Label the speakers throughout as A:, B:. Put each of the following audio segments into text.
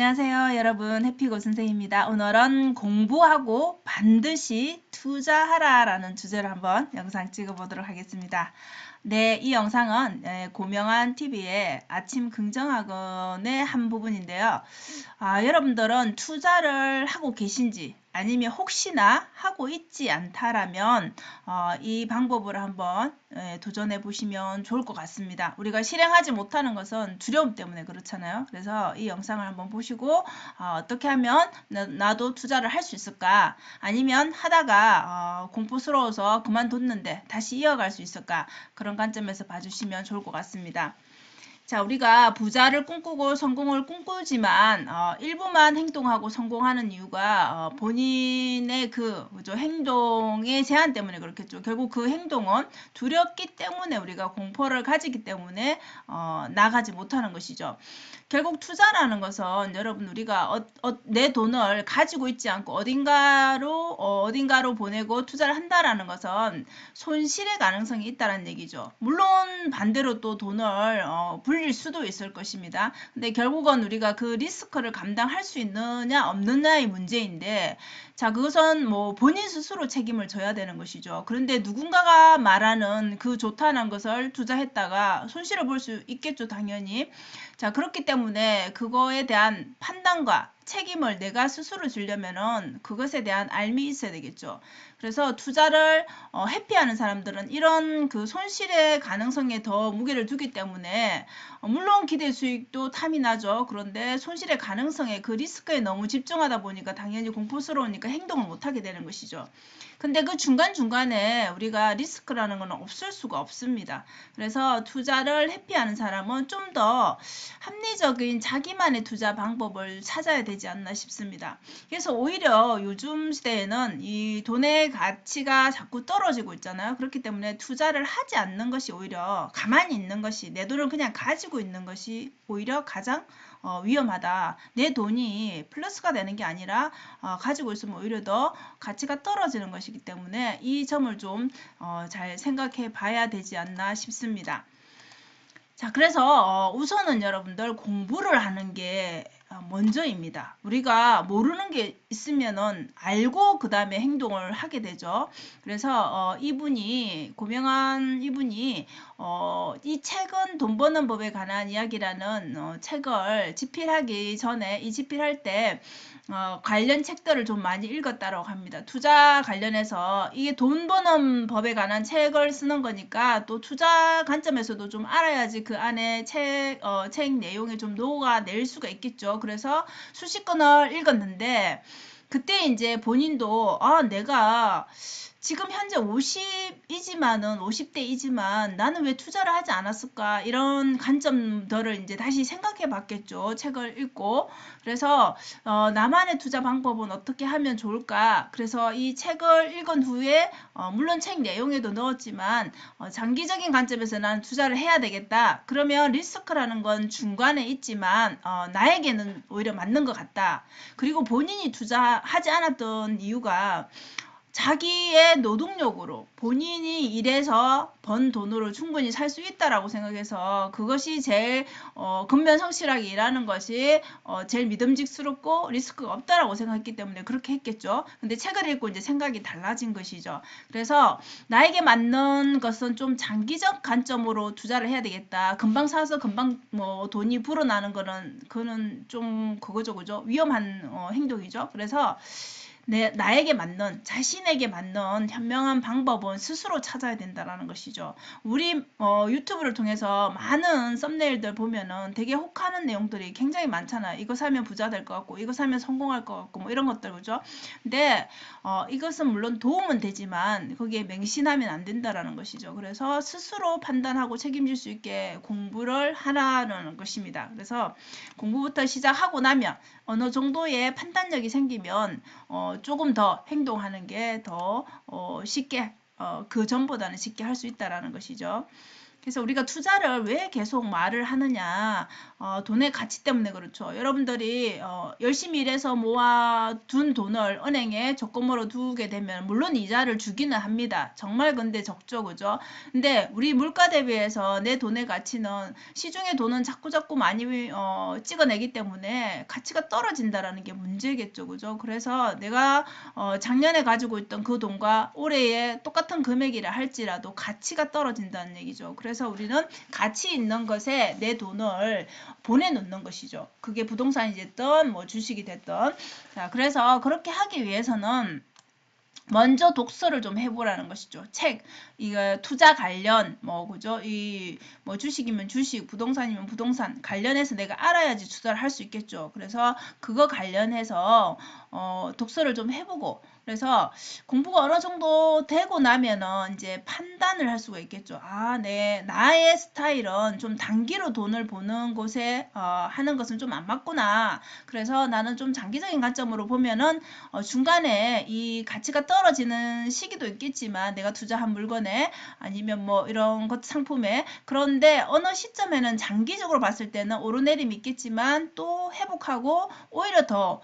A: 안녕하세요, 여러분. 해피고 선생입니다. 오늘은 공부하고 반드시 투자하라라는 주제로 한번 영상 찍어보도록 하겠습니다. 네, 이 영상은 고명한 TV의 아침 긍정학원의 한 부분인데요. 여러분들은 투자를 하고 계신지 아니면 혹시나 하고 있지 않다라면 이 방법을 한번 도전해 보시면 좋을 것 같습니다. 우리가 실행하지 못하는 것은 두려움 때문에 그렇잖아요. 그래서 이 영상을 한번 보시고 어떻게 하면 나도 투자를 할 수 있을까? 아니면 하다가 공포스러워서 그만뒀는데 다시 이어갈 수 있을까? 그런 관점에서 봐주시면 좋을 것 같습니다. 자, 우리가 부자를 꿈꾸고 성공을 꿈꾸지만 일부만 행동하고 성공하는 이유가 본인의 그죠, 행동의 제한 때문에 그렇겠죠. 결국 그 행동은 두렵기 때문에 우리가 공포를 가지기 때문에 나가지 못하는 것이죠. 결국 투자라는 것은 여러분 우리가 내 돈을 가지고 있지 않고 어딘가로 보내고 투자를 한다라는 것은 손실의 가능성이 있다는 얘기죠. 물론 반대로 또 돈을 불릴 수도 있을 것입니다. 근데 결국은 우리가 그 리스크를 감당할 수 있느냐 없느냐의 문제인데, 자, 그것은 뭐 본인 스스로 책임을 져야 되는 것이죠. 그런데 누군가가 말하는 그 좋다는 것을 투자했다가 손실을 볼 수 있겠죠, 당연히. 자, 그렇기 때문에 그거에 대한 판단과 책임을 내가 스스로 지려면은 그것에 대한 알미 있어야 되겠죠. 그래서 투자를 회피하는 사람들은 이런 그 손실의 가능성에 더 무게를 두기 때문에 물론 기대 수익도 탐이 나죠. 그런데 손실의 가능성에 그 리스크에 너무 집중하다 보니까 당연히 공포스러우니까 행동을 못하게 되는 것이죠. 근데 그 중간중간에 우리가 리스크라는 건 없을 수가 없습니다. 그래서 투자를 회피하는 사람은 좀 더 합리적인 자기만의 투자 방법을 찾아야 되지 않나 싶습니다. 그래서 오히려 요즘 시대에는 이 돈의 가치가 자꾸 떨어지고 있잖아요. 그렇기 때문에 투자를 하지 않는 것이 오히려 가만히 있는 것이, 내 돈을 그냥 가지고 있는 것이 오히려 가장 위험하다. 내 돈이 플러스가 되는 게 아니라 가지고 있으면 오히려 더 가치가 떨어지는 것이기 때문에 이 점을 좀 잘 생각해 봐야 되지 않나 싶습니다. 자, 그래서 우선은 여러분들 공부를 하는 게 먼저입니다. 우리가 모르는 게 있으면은 알고 그 다음에 행동을 하게 되죠. 그래서 고명한 이분이 이 책은 돈 버는 법에 관한 이야기라는 책을 집필하기 전에, 이 집필할 때 관련 책들을 좀 많이 읽었다고 합니다. 투자 관련해서 이게 돈 버는 법에 관한 책을 쓰는 거니까 또 투자 관점에서도 좀 알아야지 그 안에 책 내용에 좀 녹아낼 수가 있겠죠. 그래서 수십 권을 읽었는데 그때 이제 본인도 내가 지금 현재 50대이지만 나는 왜 투자를 하지 않았을까? 이런 관점들을 이제 다시 생각해 봤겠죠. 책을 읽고. 그래서 나만의 투자 방법은 어떻게 하면 좋을까? 그래서 이 책을 읽은 후에 물론 책 내용에도 넣었지만 장기적인 관점에서 나는 투자를 해야 되겠다. 그러면 리스크라는 건 중간에 있지만 나에게는 오히려 맞는 것 같다. 그리고 본인이 투자하지 않았던 이유가 자기의 노동력으로 본인이 일해서 번 돈으로 충분히 살 수 있다라고 생각해서 그것이 제일 근면성실하게 일하는 것이 제일 믿음직스럽고 리스크가 없다라고 생각했기 때문에 그렇게 했겠죠. 근데 책을 읽고 이제 생각이 달라진 것이죠. 그래서 나에게 맞는 것은 좀 장기적 관점으로 투자를 해야 되겠다. 금방 사서 금방 뭐 돈이 불어나는 거는 그거는 좀 그거죠, 그죠? 위험한 행동이죠. 그래서 나에게 맞는, 자신에게 맞는 현명한 방법은 스스로 찾아야 된다는 것이죠. 우리 유튜브를 통해서 많은 썸네일들 보면은 되게 혹하는 내용들이 굉장히 많잖아요. 이거 사면 부자 될 것 같고, 이거 사면 성공할 것 같고, 뭐 이런 것들, 그죠? 근데 이것은 물론 도움은 되지만 거기에 맹신하면 안 된다는 것이죠. 그래서 스스로 판단하고 책임질 수 있게 공부를 하라는 것입니다. 그래서 공부부터 시작하고 나면 어느 정도의 판단력이 생기면 조금 더 행동하는 게 더 쉽게 그 전보다는 쉽게 할 수 있다라는 것이죠. 그래서 우리가 투자를 왜 계속 말을 하느냐, 돈의 가치 때문에 그렇죠. 여러분들이 열심히 일해서 모아둔 돈을 은행에 적금으로 두게 되면 물론 이자를 주기는 합니다. 정말 근데 적죠, 그죠? 근데 우리 물가 대비해서 내 돈의 가치는 시중의 돈은 자꾸 많이 찍어내기 때문에 가치가 떨어진다라는 게 문제겠죠, 그죠? 그래서 내가 작년에 가지고 있던 그 돈과 올해의 똑같은 금액이라 할지라도 가치가 떨어진다는 얘기죠. 그래서 우리는 가치 있는 것에 내 돈을 보내놓는 것이죠. 그게 부동산이 됐든 뭐 주식이 됐든. 자, 그래서 그렇게 하기 위해서는 먼저 독서를 좀 해보라는 것이죠. 책, 이거 투자 관련, 뭐, 그죠? 뭐 주식이면 주식, 부동산이면 부동산 관련해서 내가 알아야지 투자를 할 수 있겠죠. 그래서 그거 관련해서, 독서를 좀 해보고, 그래서 공부가 어느 정도 되고 나면은 이제 판단을 할 수가 있겠죠. 아, 나의 스타일은 좀 단기로 돈을 버는 곳에, 하는 것은 좀 안 맞구나. 그래서 나는 좀 장기적인 관점으로 보면은, 중간에 이 가치가 떨어지는 시기도 있겠지만 내가 투자한 물건에 아니면 뭐 이런 것 상품에 그런데 어느 시점에는 장기적으로 봤을 때는 오르내림이 있겠지만 또 회복하고 오히려 더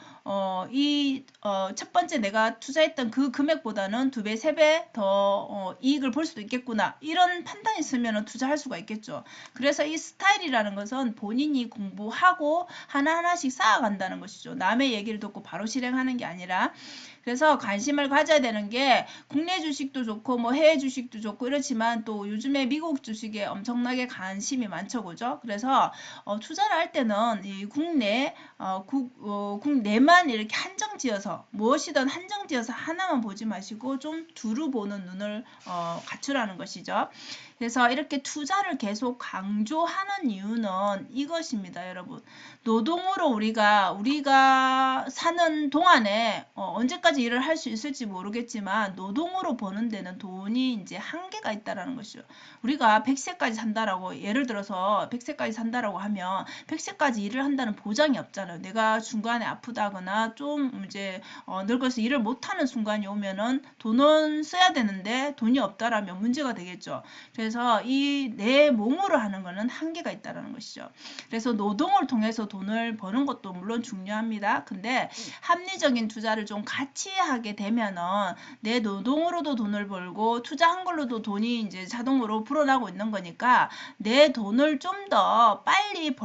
A: 첫 번째 내가 투자했던 그 금액보다는 2배, 3배 더 이익을 볼 수도 있겠구나. 이런 판단이 있으면 투자할 수가 있겠죠. 그래서 이 스타일이라는 것은 본인이 공부하고 하나하나씩 쌓아간다는 것이죠. 남의 얘기를 듣고 바로 실행하는 게 아니라 그래서 관심을 가져야 되는 게 국내 주식도 좋고 뭐 해외 주식도 좋고 이렇지만 또 요즘에 미국 주식에 엄청나게 관심이 많죠, 그죠? 그래서 투자를 할 때는 이 국내 국내만 이렇게 한정지어서 무엇이든 한정지어서 하나만 보지 마시고 좀 두루 보는 눈을 갖추라는 것이죠. 그래서 이렇게 투자를 계속 강조하는 이유는 이것입니다, 여러분. 노동으로 우리가 사는 동안에 언제까지 일을 할 수 있을지 모르겠지만 노동으로 버는 데는 돈이 이제 한계가 있다라는 것이죠. 우리가 100세까지 산다라고 예를 들어서 100세까지 산다라고 하면 100세까지 일을 한다는 보장이 없잖아요. 내가 중간에 아프다거나 좀 이제 늙어서 일을 못하는 순간이 오면은 돈은 써야 되는데 돈이 없다라면 문제가 되겠죠. 그래서 이 내 몸으로 하는 거는 한계가 있다라는 것이죠. 그래서 노동을 통해서 돈을 버는 것도 물론 중요합니다. 근데 합리적인 투자를 좀 같이 하게 되면은 내 노동으로도 돈을 벌고 투자한 걸로도 돈이 이제 자동으로 불어나고 있는 거니까 내 돈을 좀 더 빨리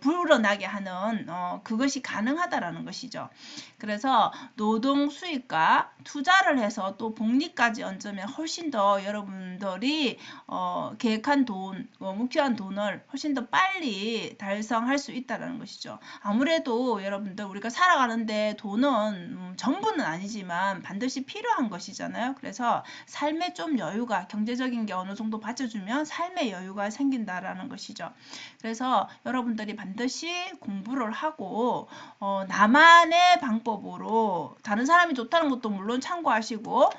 A: 불어나게 하는 그것이 가능하다라는 것이죠. 그래서 노동 수익과 투자를 해서 또 복리까지 얹으면 훨씬 더 여러분들이 계획한 돈, 목표한 돈을 훨씬 더 빨리 달성할 수 있다는 것이죠. 아무래도 여러분들 우리가 살아가는데 돈은 전부는 아니지만 반드시 필요한 것이잖아요. 그래서 삶에 좀 여유가 경제적인 게 어느 정도 받쳐주면 삶의 여유가 생긴다라는 것이죠. 그래서 여러분들이 반드시 공부를 하고 나만의 방법으로 다른 사람이 좋다는 것도 물론 참고하시고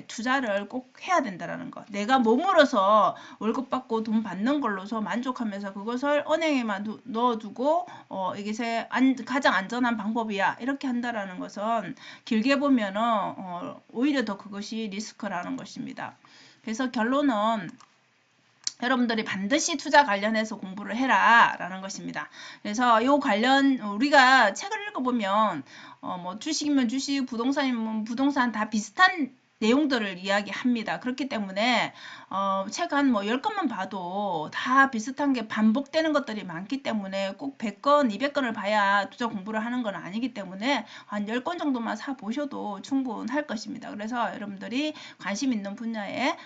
A: 투자를 꼭 해야 된다는 것. 내가 몸으로서 월급 받고 돈 받는 걸로서 만족하면서 그것을 은행에만 넣어두고 이게 가장 안전한 방법이야. 이렇게 한다라는 것은 길게 보면은 오히려 더 그것이 리스크라는 것입니다. 그래서 결론은 여러분들이 반드시 투자 관련해서 공부를 해라 라는 것입니다. 그래서 요 관련 우리가 책을 읽어보면 뭐 주식이면 주식, 부동산이면 부동산 다 비슷한 내용들을 이야기합니다. 그렇기 때문에 책 한 뭐 10권만 봐도 다 비슷한 게 반복되는 것들이 많기 때문에 꼭 100권, 200권을 봐야 투자 공부를 하는 건 아니기 때문에 한 10권 정도만 사보셔도 충분할 것입니다. 그래서 여러분들이 관심 있는 분야에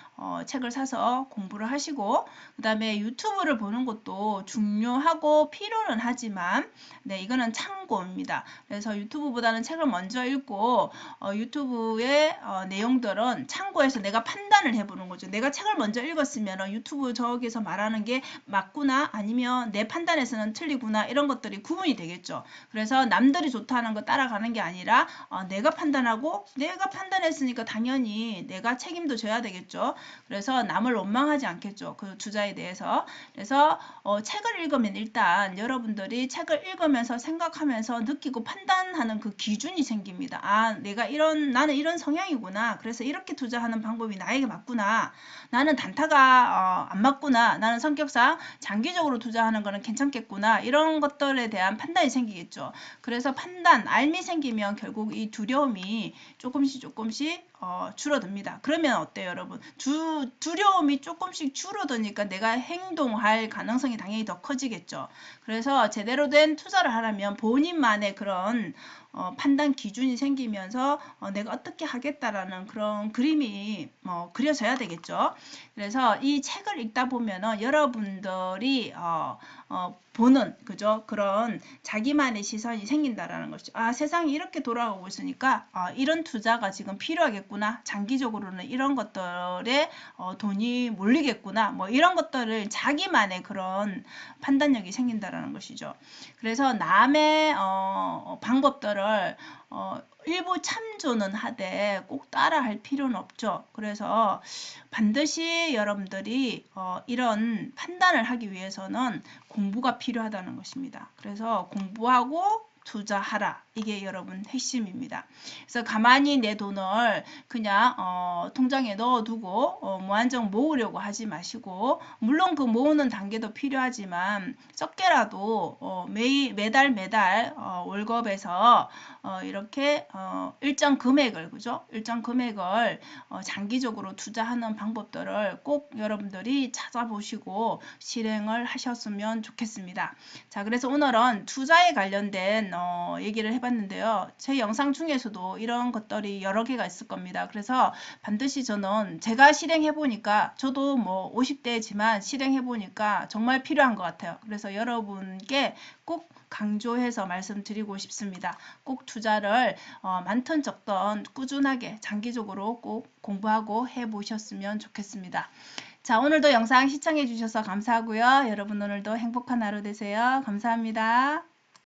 A: 책을 사서 공부를 하시고 그 다음에 유튜브를 보는 것도 중요하고 필요는 하지만 네, 이거는 참고입니다. 그래서 유튜브보다는 책을 먼저 읽고 유튜브의 내용들은 참고해서 내가 판단을 해보는 거죠. 내가 책을 먼저 읽었으면 유튜브 저기서 말하는 게 맞구나 아니면 내 판단에서는 틀리구나 이런 것들이 구분이 되겠죠. 그래서 남들이 좋다는 거 따라가는 게 아니라 내가 판단하고 내가 판단했으니까 당연히 내가 책임도 져야 되겠죠. 그래서 남을 원망하지 않겠죠. 그 투자에 대해서. 그래서 책을 읽으면 일단 여러분들이 책을 읽으면서 생각하면서 느끼고 판단하는 그 기준이 생깁니다. 아, 나는 이런 성향이구나. 그래서 이렇게 투자하는 방법이 나에게 맞구나. 나는 나는 단타가 안 맞구나. 나는 성격상 장기적으로 투자하는 거는 괜찮겠구나. 이런 것들에 대한 판단이 생기겠죠. 그래서 판단, 알미 생기면 결국 이 두려움이 조금씩 줄어듭니다. 그러면 어때요, 여러분? 두려움이 조금씩 줄어드니까 내가 행동할 가능성이 당연히 더 커지겠죠. 그래서 제대로 된 투자를 하려면 본인만의 그런 판단 기준이 생기면서 내가 어떻게 하겠다라는 그런 그림이 그려져야 되겠죠. 그래서 이 책을 읽다 보면은 여러분들이 보는 그죠 그런 자기만의 시선이 생긴다라는 것이죠. 아, 세상이 이렇게 돌아가고 있으니까 이런 투자가 지금 필요하겠구나. 장기적으로는 이런 것들에 돈이 몰리겠구나. 뭐 이런 것들을 자기만의 그런 판단력이 생긴다라는 것이죠. 그래서 남의 방법들을 일부 참조는 하되 꼭 따라 할 필요는 없죠. 그래서 반드시 여러분들이 이런 판단을 하기 위해서는 공부가 필요하다는 것입니다. 그래서 공부하고 투자하라. 이게 여러분 핵심입니다. 그래서 가만히 내 돈을 그냥 통장에 넣어두고 무한정 모으려고 하지 마시고, 물론 그 모으는 단계도 필요하지만 적게라도 매달 월급에서 이렇게 일정 금액을 그죠? 일정 금액을 장기적으로 투자하는 방법들을 꼭 여러분들이 찾아보시고 실행을 하셨으면 좋겠습니다. 자, 그래서 오늘은 투자에 관련된 얘기를 해봤는데요. 제 영상 중에서도 이런 것들이 여러 개가 있을 겁니다. 그래서 반드시 저는 제가 실행해보니까 저도 뭐 50대지만 실행해보니까 정말 필요한 것 같아요. 그래서 여러분께 꼭 강조해서 말씀드리고 싶습니다. 꼭 투자를 많든 적든 꾸준하게 장기적으로 꼭 공부하고 해보셨으면 좋겠습니다. 자, 오늘도 영상 시청해 주셔서 감사하고요. 여러분 오늘도 행복한 하루 되세요. 감사합니다.